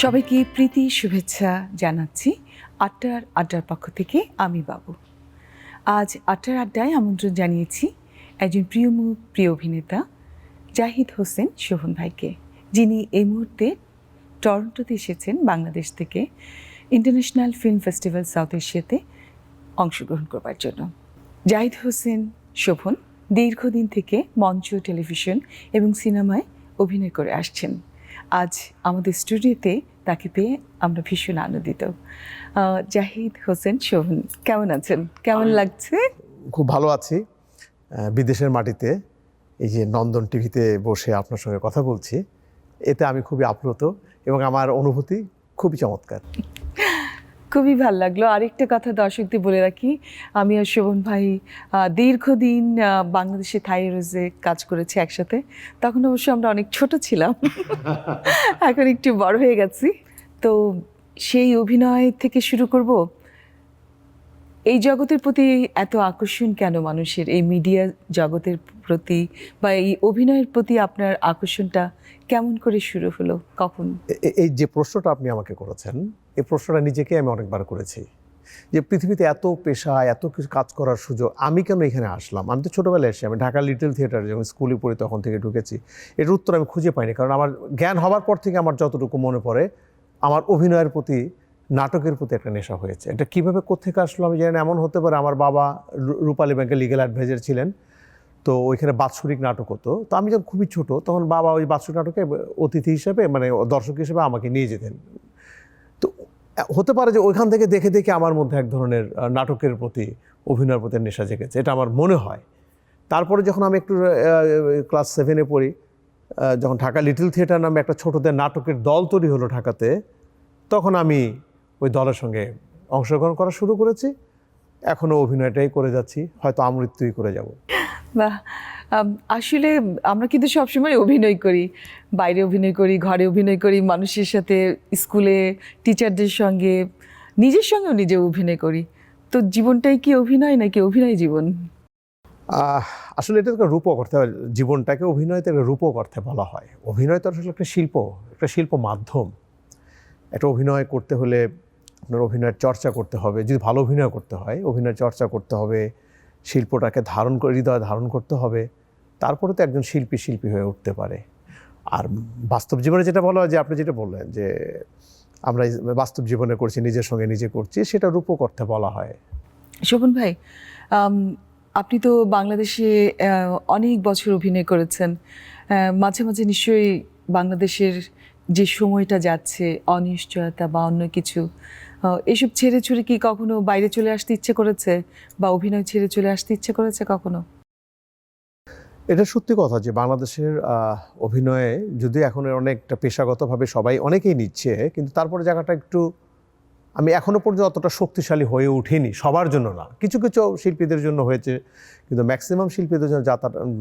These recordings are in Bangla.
সবাইকে প্রীতি শুভেচ্ছা জানাচ্ছি আটটার আড্ডার পক্ষ থেকে আমি বাবু। আজ আটটার আড্ডায় আমন্ত্রণ জানিয়েছি একজন প্রিয় মুখ প্রিয় অভিনেতা জাহিদ হোসেন শোভন ভাইকে, যিনি এই মুহূর্তে টরন্টোতে এসেছেন বাংলাদেশ থেকে ইন্টারন্যাশনাল ফিল্ম ফেস্টিভ্যাল সাউথ এশিয়াতে অংশগ্রহণ করবার জন্য। জাহিদ হোসেন শোভন দীর্ঘদিন থেকে মঞ্চ, টেলিভিশন এবং সিনেমায় অভিনয় করে আসছেন। আজ আমাদের স্টুডিওতে তাকে পেয়ে আমরা ভীষণ আনন্দিত। জাহিদ হোসেন শোভন, কেমন আছেন? কেমন লাগছে? খুব ভালো আছি। বিদেশের মাটিতে এই যে নন্দন টিভিতে বসে আপনার সঙ্গে কথা বলছি, এতে আমি খুবই আপ্লুত এবং আমার অনুভূতি খুবই চমৎকার। খুবই ভালো লাগলো। আরেকটা কথা দর্শকদের বলে রাখি, আমি আর শোভন ভাই দীর্ঘদিন বাংলাদেশে থাই রোজে কাজ করেছি একসাথে। তখন অবশ্য আমরা অনেক ছোট ছিলাম, এখন একটু বড় হয়ে গেছি। তো সেই অভিনয় থেকে শুরু করব। এই জগতের প্রতি এত আকর্ষণ কেন মানুষের, এই মিডিয়া জগতের প্রতি বা এই অভিনয়ের প্রতি আপনার আকর্ষণটা কেমন করে শুরু হলো, কখন? এই যে প্রশ্নটা আপনি আমাকে করেছেন, এই প্রশ্নটা নিজেকে আমি অনেকবার করেছি যে পৃথিবীতে এত পেশা, এত কিছু কাজ করার সুযোগ, আমি কেন এখানে আসলাম? আমি তো ছোটোবেলায় এসেছি, আমি ঢাকা লিটল থিয়েটারে যখন স্কুলে পড়ি তখন থেকে ঢুকেছি। এর উত্তর আমি খুঁজে পাইনি, কারণ আমার জ্ঞান হবার পর থেকে আমার যতটুকু মনে পড়ে আমার অভিনয়ের প্রতি, নাটকের প্রতি একটা নেশা হয়েছে। এটা কীভাবে কোত্থেকে আসলো আমি জানি না। এমন হতে পারে আমার বাবা রূপালী ব্যাংকের লিগ্যাল অ্যাডভাইজার ছিলেন, তো ওইখানে বাৎসরিক নাটক হতো। তো আমি যখন খুবই ছোট তখন বাবা ওই বাৎসরিক নাটকে অতিথি হিসেবে, মানে দর্শক হিসেবে আমাকে নিয়ে যেতেন। তো হতে পারে যে ওইখান থেকে দেখে দেখে আমার মধ্যে এক ধরনের নাটকের প্রতি, অভিনয়ের প্রতি নেশা জেগেছে, এটা আমার মনে হয়। তারপরে যখন আমি একটু ক্লাস 7-এ পড়ি, যখন ঢাকা লিটল থিয়েটার নামে একটা ছোটদের নাটকের দল তৈরি হলো ঢাকাতে, তখন আমি ওই দলের সঙ্গে অংশগ্রহণ করা শুরু করেছি। এখনও অভিনয়টাই করে যাচ্ছি, হয়তো আমৃত্যুই করে যাব। বাহ, আসলে আমরা কিন্তু সবসময় অভিনয় করি, বাইরে অভিনয় করি, ঘরে অভিনয় করি, মানুষের সাথে, স্কুলে টিচারদের সঙ্গে, নিজের সঙ্গেও নিজে অভিনয় করি। তো জীবনটাই কি অভিনয় নাকি অভিনয় জীবন? আসলে এটা একটা রূপক অর্থে, জীবনটাকে অভিনয়তে একটা রূপক অর্থে বলা হয়। অভিনয় তো আসলে একটা শিল্প, একটা শিল্প মাধ্যম। একটা অভিনয় করতে হলে আপনার অভিনয়ের চর্চা করতে হবে। যদি ভালো অভিনয় করতে হয়, অভিনয় চর্চা করতে হবে, শিল্পটাকে ধারণ করে, হৃদয়ে ধারণ করতে হবে, তারপরে তো একজন শিল্পী হয়ে উঠতে পারে। আর বাস্তব জীবনে যেটা বলা হয়, যে আপনি যেটা বললেন যে আমরা বাস্তব জীবনে করছি, নিজের সঙ্গে নিজে করছি, সেটা রূপক অর্থে বলা হয়। শোভন ভাই, আপনি তো বাংলাদেশে অনেক বছর অভিনয় করেছেন। মাঝে মাঝে নিশ্চয়ই বাংলাদেশের যে সময়টা যাচ্ছে, অনিশ্চয়তা বা অন্য কিছু, এসব ছেড়ে ছুড়ে কি কখনো বাইরে চলে আসতে ইচ্ছে করেছে, বা অভিনয় ছেড়ে চলে আসতে ইচ্ছে করেছে কখনো? এটা সত্যি কথা যে বাংলাদেশের অভিনয়ে যদি এখন অনেকটা পেশাগতভাবে সবাই অনেকেই নিচ্ছে, কিন্তু তারপরে জায়গাটা একটু, আমি এখনও পর্যন্ত অতটা শক্তিশালী হয়ে উঠিনি। সবার জন্য না, কিছু কিছু শিল্পীদের জন্য হয়েছে, কিন্তু ম্যাক্সিমাম শিল্পীদের জন্য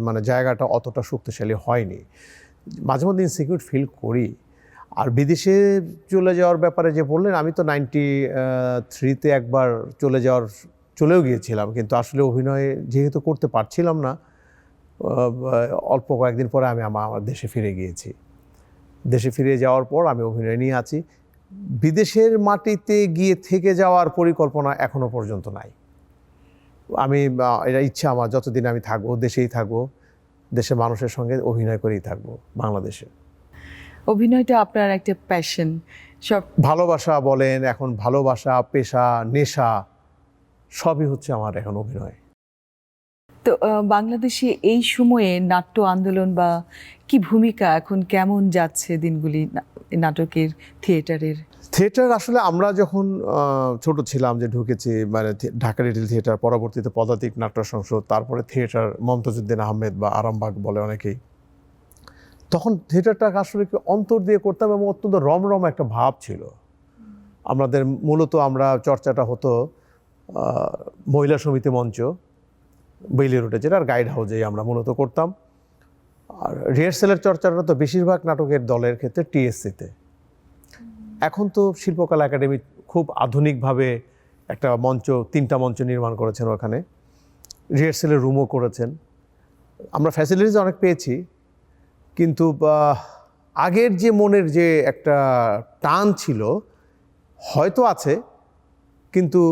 মানে জায়গাটা অতটা শক্তিশালী হয়নি। মাঝে মধ্যে ইনসিকিউর ফিল করি। আর বিদেশে চলে যাওয়ার ব্যাপারে যে বললেন, আমি তো 93-তে একবার চলেও গিয়েছিলাম, কিন্তু আসলে অভিনয় যেহেতু করতে পারছিলাম না, অল্প কয়েকদিন পরে আমি আমার দেশে ফিরে গিয়েছি। দেশে ফিরে যাওয়ার পর আমি অভিনয় নিয়ে আছি। বিদেশের মাটিতে গিয়ে থেকে যাওয়ার পরিকল্পনা এখনো পর্যন্ত নাই। আমি এটা ইচ্ছা আমার, যতদিন আমি থাকবো দেশেই থাকবো, দেশের মানুষের সঙ্গে অভিনয় করেই থাকবো বাংলাদেশে। অভিনয়টা আপনার একটা প্যাশন, সব ভালোবাসা বলেন, এখন ভালোবাসা, পেশা, নেশা, সবই হচ্ছে আমার এখন অভিনয়। তো বাংলাদেশে এই সময়ে নাট্য আন্দোলন বা কি ভূমিকা, এখন কেমন যাচ্ছে দিনগুলি নাটকের, থিয়েটার? আসলে আমরা যখন ছোট ছিলাম, যে ঢুকেছি, মানে ঢাকা লিটল থিয়েটার, পরবর্তীতে পদাতিক নাট্য সংসদ, তারপরে থিয়েটার মমতাজউদ্দিন আহমেদ বা আরামবাগ বলে অনেকেই, তখন থিয়েটারটাকে আসলে কি অন্তর দিয়ে করতাম এবং অত্যন্ত রমরম একটা ভাব ছিল আমাদের। মূলত আমরা চর্চাটা হতো মহিলা সমিতি মঞ্চ, বেইলি রোডে, যেটা আর গাইড হাউসেই আমরা মূলত করতাম। আর রিহার্সেলের চর্চাটা তো বেশিরভাগ নাটকের দলের ক্ষেত্রে টিএসসিতে। এখন তো শিল্পকলা একাডেমি খুব আধুনিকভাবে একটা মঞ্চ, 3টা মঞ্চ নির্মাণ করেছেন, ওখানে রিহার্সেলের রুমও করেছেন। আমরা ফ্যাসিলিটিস অনেক পেয়েছি, কিন্তু আগের যে মনের যে একটা টান ছিল হয়তো আছে, কিন্তু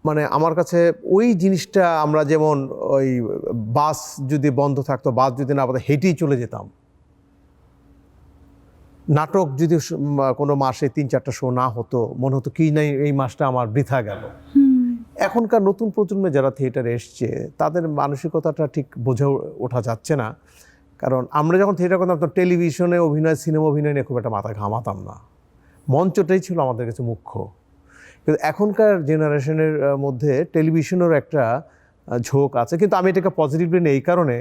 মানে আমার কাছে ওই জিনিসটা, আমরা যেমন ওই বাস যদি বন্ধ থাকতো, বাস যদি না পাতো, হেঁটেই চলে যেতাম। নাটক যদি কোনো মাসে 3-4টা শো না হতো, মনে হতো কি নাই এই মাসটা আমার বৃথা গেল। এখনকার নতুন প্রজন্মে যারা থিয়েটারে এসছে তাদের মানসিকতাটা ঠিক বোঝা ওঠা যাচ্ছে না। কারণ আমরা যখন থিয়েটার করতাম তখন টেলিভিশনে অভিনয়, সিনেমা অভিনয় নিয়ে খুব একটা মাথা ঘামাতাম না, মঞ্চটাই ছিল আমাদের কাছে মুখ্য। কিন্তু এখনকার জেনারেশনের মধ্যে টেলিভিশনেরও একটা ঝোঁক আছে, কিন্তু আমি এটাকে পজিটিভলি নেই। এই কারণে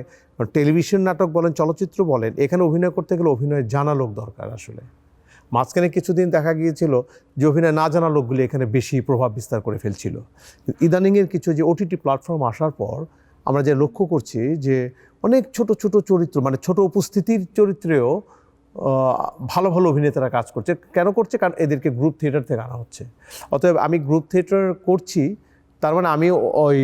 টেলিভিশন নাটক বলেন, চলচ্চিত্র বলেন, এখানে অভিনয় করতে গেলে অভিনয় জানা লোক দরকার। আসলে মাঝখানে কিছুদিন দেখা গিয়েছিল যে অভিনয় না জানা লোকগুলি এখানে বেশি প্রভাব বিস্তার করে ফেলছিল। ইদানিংয়ের কিছু যে ওটিটি প্ল্যাটফর্ম আসার পর আমরা যে লক্ষ্য করছি যে অনেক ছোট ছোট চরিত্র, মানে ছোট উপস্থিতির চরিত্রেও ভালো ভালো অভিনেতারা কাজ করছে। কেন করছে? কারণ এদেরকে গ্রুপ থিয়েটার থেকে আনা হচ্ছে। অতএব আমি গ্রুপ থিয়েটার করছি, তার মানে আমি ওই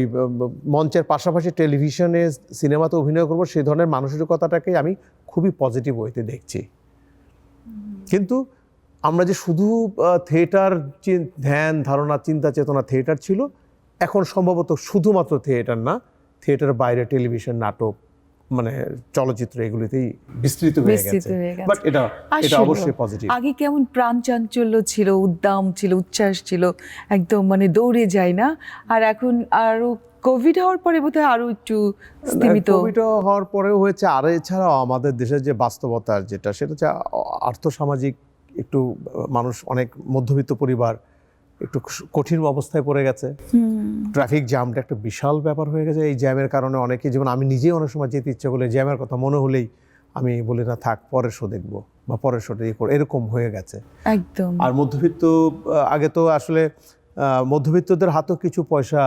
মঞ্চের পাশাপাশি টেলিভিশনে, সিনেমাতে অভিনয় করবো, সেই ধরনের মানসিকতাটাকে আমি খুবই পজিটিভ ওয়েতে দেখছি। কিন্তু আমরা যে শুধু থিয়েটার, ধ্যান ধারণা, চিন্তা চেতনা থিয়েটার ছিল, এখন সম্ভবত শুধুমাত্র থিয়েটার না, থিয়েটারের বাইরে টেলিভিশন, নাটক, মানে চলচ্চিত্র, এগুলিতেই বিস্তৃত হয়ে গেছে। বাট এটা অবশ্যই পজিটিভ। আগে কেমন প্রাণ চাঞ্চল্য ছিল, উদ্দাম ছিল, উচ্ছ্বাস ছিল, একদম মানে দৌড়ে যায় না। আর এখন আরো কোভিড হওয়ার পরে বোধহয় আরো একটু স্তীমিত। কোভিড হওয়ার পরেও হয়েছে। আর এছাড়াও আমাদের দেশের যে বাস্তবতার যেটা, সেটা হচ্ছে আর্থসামাজিক একটু, মানুষ অনেক মধ্যবিত্ত পরিবার একটু কঠিন অবস্থায় পড়ে গেছে। ট্রাফিক জ্যামটা একটা বিশাল ব্যাপার হয়ে গেছে। এই জ্যামের কারণে অনেকে, যেমন আমি নিজেই অনেক সময় যেতে ইচ্ছা করলে জ্যামের কথা মনে হলেই আমি বলি না, থাক, পরের শো দেখবো বা পরের শোটা এরকম হয়ে গেছে একদম। আর মধ্যবিত্ত, আগে তো আসলে মধ্যবিত্তদের হাতেও কিছু পয়সা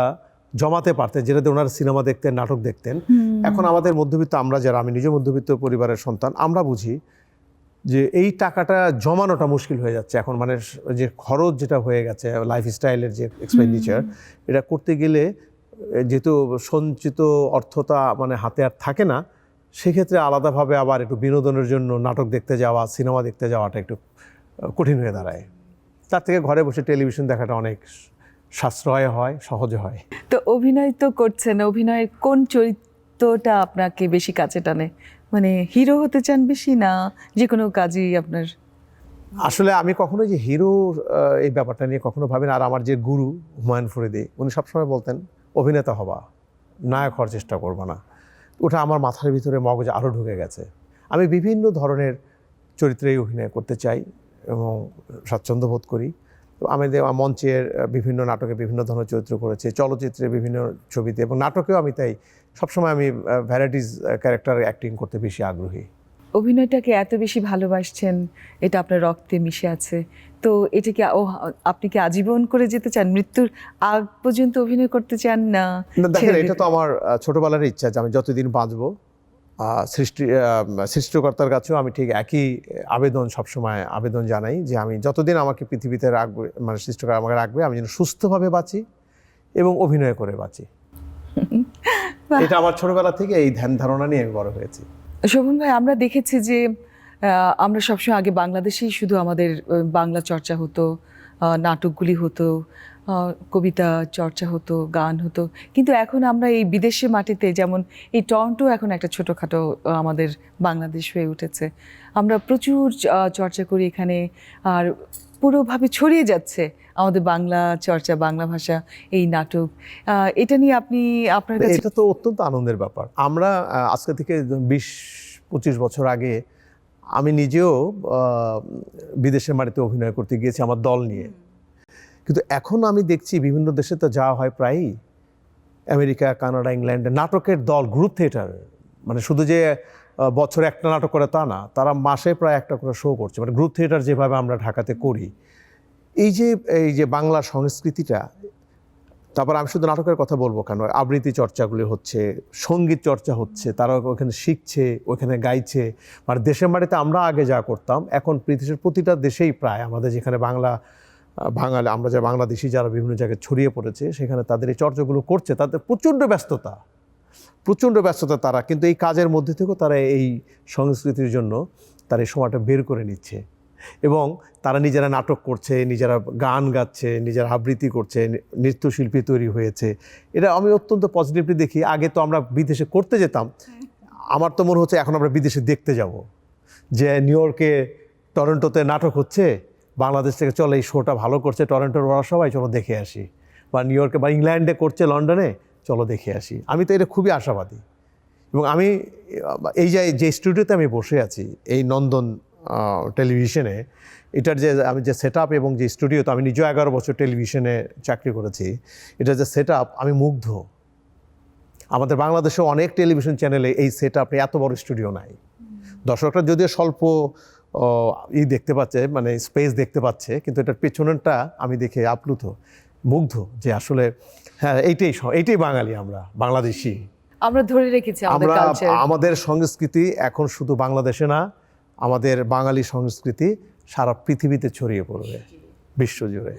জমাতে পারতেন, যেটাতে ওনারা সিনেমা দেখতেন, নাটক দেখতেন। এখন আমাদের মধ্যবিত্ত, আমরা যারা, আমি নিজে মধ্যবিত্ত পরিবারের সন্তান, আমরা বুঝি যে এই টাকাটা জমানোটা মুশকিল হয়ে যাচ্ছে এখন। মানে যে খরচ যেটা হয়ে গেছে, লাইফস্টাইলের যে এক্সপেন্ডিচার, এটা করতে গেলে যেহেতু সঞ্চিত অর্থটা মানে হাতে আর থাকে না, সেক্ষেত্রে আলাদাভাবে আবার একটু বিনোদনের জন্য নাটক দেখতে যাওয়া, সিনেমা দেখতে যাওয়াটা একটু কঠিন হয়ে দাঁড়ায়। তার থেকে ঘরে বসে টেলিভিশন দেখাটা অনেক সাশ্রয় হয়, সহজ হয়। তো অভিনয় তো করছেন, অভিনয়ের কোন চরিত্রটা আপনাকে বেশি কাছে টানে? মানে হিরো হতে চান বেশি, না যে কোনো কাজই আপনার? আসলে আমি কখনো যে হিরো এই ব্যাপারটা নিয়ে কখনো ভাবি না। আর আমার যে গুরু হুমায়ুন ফরিদি, উনি সবসময় বলতেন অভিনেতা হবা, নায়ক হওয়ার চেষ্টা করবা না। ওটা আমার মাথার ভিতরে, মগজে আরও ঢুকে গেছে। আমি বিভিন্ন ধরনের চরিত্রেই অভিনয় করতে চাই এবং স্বাচ্ছন্দ্য বোধ করি। তো আমি মঞ্চের বিভিন্ন নাটকে বিভিন্ন ধরনের চরিত্র করেছি, চলচ্চিত্রে বিভিন্ন ছবিতে, এবং নাটকেও আমি তাই সবসময় আমি ভ্যারাইটিস ক্যারেক্টার অ্যাক্টিং করতে বেশি আগ্রহী। অভিনয়টাকে এত বেশি ভালোবাসছেন, এটা আপনার রক্তে মিশে আছে, তো এটা কি আপনি কি আজীবন করে যেতে চান, মৃত্যুর আগ পর্যন্ত অভিনয় করতে চান, না? দেখেন, এটা তো আমার ছোটবেলার ইচ্ছা যে আমি যতদিন বাঁচবো, সৃষ্টিকর্তার কাছেও আমি ঠিক একই আবেদন, সবসময় আবেদন জানাই যে আমি যতদিন আমাকে পৃথিবীতে রাখবে, মানে সৃষ্টিকর্তা আমাকে রাখবে, আমি যেন সুস্থভাবে বাঁচি এবং অভিনয় করে বাঁচি। এটা আমার ছোটবেলা থেকে এই ধ্যান ধারণা নিয়ে আমি বড় হয়েছি। শোভন ভাই, আমরা দেখেছি যে আমরা সবসময় আগে বাংলাদেশেই শুধু আমাদের বাংলা চর্চা হতো, নাটকগুলি হতো, কবিতা চর্চা হতো, গান হতো, কিন্তু এখন আমরা এই বিদেশি মাটিতে, যেমন এই টরন্টো এখন একটা ছোটোখাটো আমাদের বাংলাদেশ হয়ে উঠেছে। আমরা প্রচুর চর্চা করি এখানে, আর পুরোভাবে ছড়িয়ে যাচ্ছে আমাদের বাংলা চর্চা, বাংলা ভাষা, এই নাটক। এটা নিয়ে আপনি, আপনার কাছে? এটা তো অত্যন্ত আনন্দের ব্যাপার। আমরা আজকে থেকে 20-25 বছর আগে আমি নিজেও বিদেশের মাটিতে অভিনয় করতে গিয়েছি আমার দল নিয়ে। কিন্তু এখন আমি দেখছি বিভিন্ন দেশে তো যাওয়া হয় প্রায়ই, আমেরিকা, কানাডা, ইংল্যান্ডে নাটকের দল, গ্রুপ থিয়েটার, মানে শুধু যে বছরে একটা নাটক করে তা না, তারা মাসে প্রায় একটা করে শো করছে। মানে গ্রুপ থিয়েটার যেভাবে আমরা ঢাকাতে করি, এই যে বাংলা সংস্কৃতিটা, তারপর আমি শুধু নাটকের কথা বলবো কেন, আবৃত্তি চর্চাগুলি হচ্ছে, সঙ্গীত চর্চা হচ্ছে, তারা ওখানে শিখছে, ওখানে গাইছে। মানে দেশের বাড়িতে আমরা আগে যা করতাম, এখন পৃথিবীর প্রতিটা দেশেই প্রায় আমাদের যেখানে বাঙালি, আমরা যে বাংলাদেশি যারা বিভিন্ন জায়গায় ছড়িয়ে পড়েছে, সেখানে তাদের এই চর্চাগুলো করছে। তাদের প্রচণ্ড ব্যস্ততা তারা, কিন্তু এই কাজের মধ্যে থেকেও তারা এই সংস্কৃতির জন্য তারা এই সময়টা বের করে নিচ্ছে এবং তারা নিজেরা নাটক করছে, নিজেরা গান গাচ্ছে, নিজেরা আবৃত্তি করছে, নৃত্যশিল্পী তৈরি হয়েছে। এটা আমি অত্যন্ত পজিটিভলি দেখি। আগে তো আমরা বিদেশে করতে যেতাম, আমার তো মনে হচ্ছে এখন আমরা বিদেশে দেখতে যাব, যে নিউ ইয়র্কে টরন্টোতে নাটক হচ্ছে, বাংলাদেশ থেকে চলে এই শোটা ভালো করছে টরন্টোর ওরা সবাই, চলো দেখে আসি, বা নিউ ইয়র্কে বা ইংল্যান্ডে করছে লন্ডনে, চলো দেখে আসি। আমি তো এটা খুবই আশাবাদী এবং আমি এই যে স্টুডিওতে আমি বসে আছি এই নন্দন টেলিভিশনে, এটার যে আমি যে সেট আপ এবং যে স্টুডিওতে আমি নিজেও 11 বছর টেলিভিশনে চাকরি করেছি, এটার যে সেট আপ, আমি মুগ্ধ। আমাদের বাংলাদেশে অনেক টেলিভিশন চ্যানেলে এই সেট আপে এত বড় স্টুডিও নাই। দর্শকরা যদিও স্বল্প দেখতে পাচ্ছে, মানে স্পেস দেখতে পাচ্ছে, কিন্তু এটার পেছনেরটা আমি দেখে আপ্লুত, মুগ্ধ, যে আসলে হ্যাঁ এইটাই বাঙালি, আমরা বাংলাদেশি। আমরা ধরে রেখেছি আমাদের কালচার। আমাদের সংস্কৃতি এখন শুধু বাংলাদেশে না, আমাদের বাঙালি সংস্কৃতি সারা পৃথিবীতে ছড়িয়ে পড়বে, বিশ্বজুড়ে।